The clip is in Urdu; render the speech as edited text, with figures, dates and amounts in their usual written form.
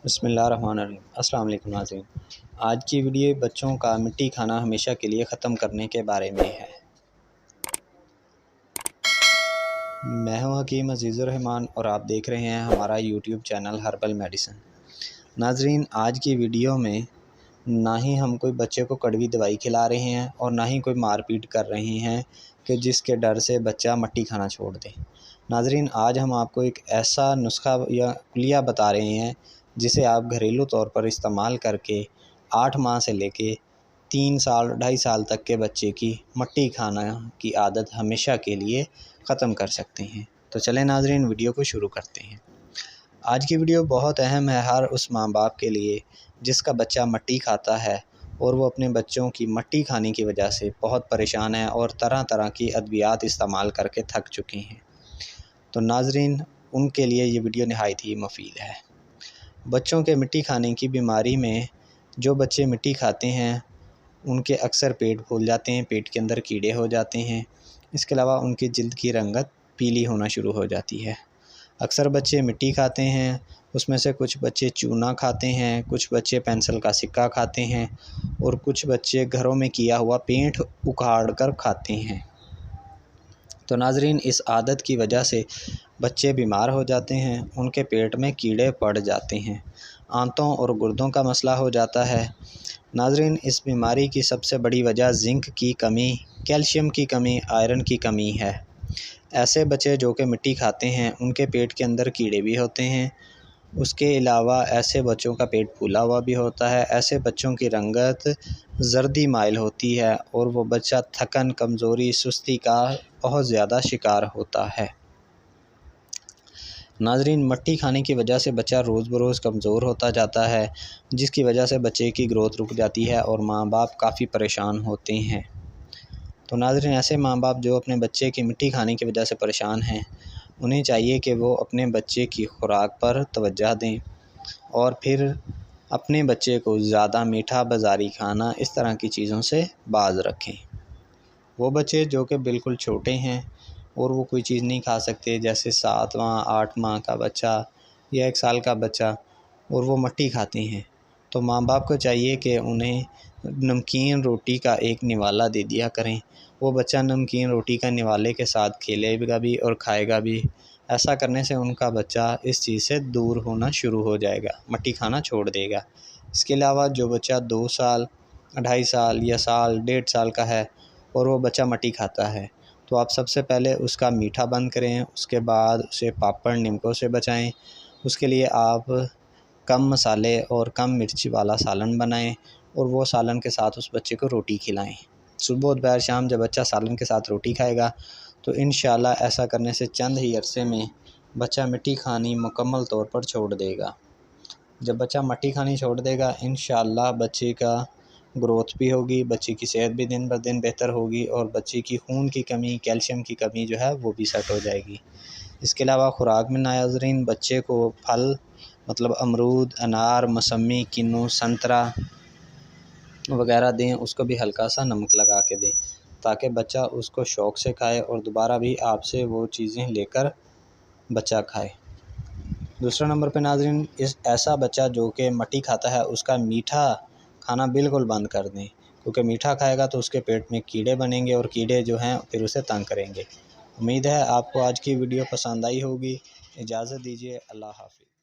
بسم اللہ الرحمن الرحیم۔ السلام علیکم ناظرین، آج کی ویڈیو بچوں کا مٹی کھانا ہمیشہ کے لیے ختم کرنے کے بارے میں ہے۔ میں ہوں حکیم عزیز الرحمان اور آپ دیکھ رہے ہیں ہمارا یوٹیوب چینل ہربل میڈیسن۔ ناظرین، آج کی ویڈیو میں نہ ہی ہم کوئی بچے کو کڑوی دوائی کھلا رہے ہیں اور نہ ہی کوئی مار پیٹ کر رہے ہیں کہ جس کے ڈر سے بچہ مٹی کھانا چھوڑ دے۔ ناظرین، آج ہم آپ کو ایک ایسا نسخہ یا کلیہ بتا رہے ہیں جسے آپ گھریلو طور پر استعمال کر کے 8 ماہ سے لے کے 3 سال 2.5 سال تک کے بچے کی مٹی کھانا کی عادت ہمیشہ کے لیے ختم کر سکتے ہیں۔ تو چلیں ناظرین، ویڈیو کو شروع کرتے ہیں۔ آج کی ویڈیو بہت اہم ہے ہر اس ماں باپ کے لیے جس کا بچہ مٹی کھاتا ہے اور وہ اپنے بچوں کی مٹی کھانے کی وجہ سے بہت پریشان ہے اور طرح طرح کی ادویات استعمال کر کے تھک چکے ہیں۔ تو ناظرین، ان کے لیے یہ ویڈیو نہایت ہی مفید ہے۔ بچوں کے مٹی کھانے کی بیماری میں جو بچے مٹی کھاتے ہیں ان کے اکثر پیٹ پھول جاتے ہیں، پیٹ کے اندر کیڑے ہو جاتے ہیں۔ اس کے علاوہ ان کی جلد کی رنگت پیلی ہونا شروع ہو جاتی ہے۔ اکثر بچے مٹی کھاتے ہیں، اس میں سے کچھ بچے چونا کھاتے ہیں، کچھ بچے پینسل کا سکہ کھاتے ہیں اور کچھ بچے گھروں میں کیا ہوا پینٹ اکھاڑ کر کھاتے ہیں۔ تو ناظرین، اس عادت کی وجہ سے بچے بیمار ہو جاتے ہیں، ان کے پیٹ میں کیڑے پڑ جاتے ہیں، آنتوں اور گردوں کا مسئلہ ہو جاتا ہے۔ ناظرین، اس بیماری کی سب سے بڑی وجہ زنک کی کمی، کیلشیم کی کمی، آئرن کی کمی ہے۔ ایسے بچے جو کہ مٹی کھاتے ہیں ان کے پیٹ کے اندر کیڑے بھی ہوتے ہیں۔ اس کے علاوہ ایسے بچوں کا پیٹ پھولا ہوا بھی ہوتا ہے، ایسے بچوں کی رنگت زردی مائل ہوتی ہے اور وہ بچہ تھکن، کمزوری، سستی کا بہت زیادہ شکار ہوتا ہے۔ ناظرین، مٹی کھانے کی وجہ سے بچہ روز بروز کمزور ہوتا جاتا ہے جس کی وجہ سے بچے کی گروتھ رک جاتی ہے اور ماں باپ کافی پریشان ہوتے ہیں۔ تو ناظرین، ایسے ماں باپ جو اپنے بچے کی مٹی کھانے کی وجہ سے پریشان ہیں انہیں چاہیے کہ وہ اپنے بچے کی خوراک پر توجہ دیں اور پھر اپنے بچے کو زیادہ میٹھا، بازاری کھانا، اس طرح کی چیزوں سے باز رکھیں۔ وہ بچے جو کہ بالکل چھوٹے ہیں اور وہ کوئی چیز نہیں کھا سکتے، جیسے 7 ماہ 8 ماہ کا بچہ یا 1 سال کا بچہ، اور وہ مٹی کھاتے ہیں، تو ماں باپ کو چاہیے کہ انہیں نمکین روٹی کا ایک نوالا دے دیا کریں۔ وہ بچہ نمکین روٹی کا نوالے کے ساتھ کھیلے گا بھی اور کھائے گا بھی۔ ایسا کرنے سے ان کا بچہ اس چیز سے دور ہونا شروع ہو جائے گا، مٹی کھانا چھوڑ دے گا۔ اس کے علاوہ جو بچہ 2 سال 2.5 سال یا سال 1.5 سال کا ہے اور وہ بچہ مٹی کھاتا ہے تو آپ سب سے پہلے اس کا میٹھا بند کریں، اس کے بعد اسے پاپڑ نمکوں سے بچائیں۔ اس کے لیے آپ کم مسالے اور کم مرچی والا سالن بنائیں اور وہ سالن کے ساتھ اس بچے کو روٹی کھلائیں۔ صبح و دوپہر شام جب بچہ سالن کے ساتھ روٹی کھائے گا تو انشاءاللہ ایسا کرنے سے چند ہی عرصے میں بچہ مٹی کھانی مکمل طور پر چھوڑ دے گا۔ جب بچہ مٹی کھانی چھوڑ دے گا انشاءاللہ بچے کا گروتھ بھی ہوگی، بچے کی صحت بھی دن بہ دن بہتر ہوگی اور بچے کی خون کی کمی، کیلشیم کی کمی جو ہے وہ بھی سیٹ ہو جائے گی۔ اس کے علاوہ خوراک میں ناظرین بچے کو پھل مطلب امرود، انار، موسمی، کنو، سنترا وغیرہ دیں، اس کو بھی ہلکا سا نمک لگا کے دیں تاکہ بچہ اس کو شوق سے کھائے اور دوبارہ بھی آپ سے وہ چیزیں لے کر بچہ کھائے۔ دوسرے نمبر پہ ناظرین، ایسا بچہ جو کہ مٹی کھاتا ہے اس کا میٹھا کھانا بالکل بند کر دیں، کیونکہ میٹھا کھائے گا تو اس کے پیٹ میں کیڑے بنیں گے اور کیڑے جو ہیں پھر اسے تنگ کریں گے۔ امید ہے آپ کو آج کی ویڈیو پسند آئی ہوگی۔ اجازت دیجیے، اللہ حافظ۔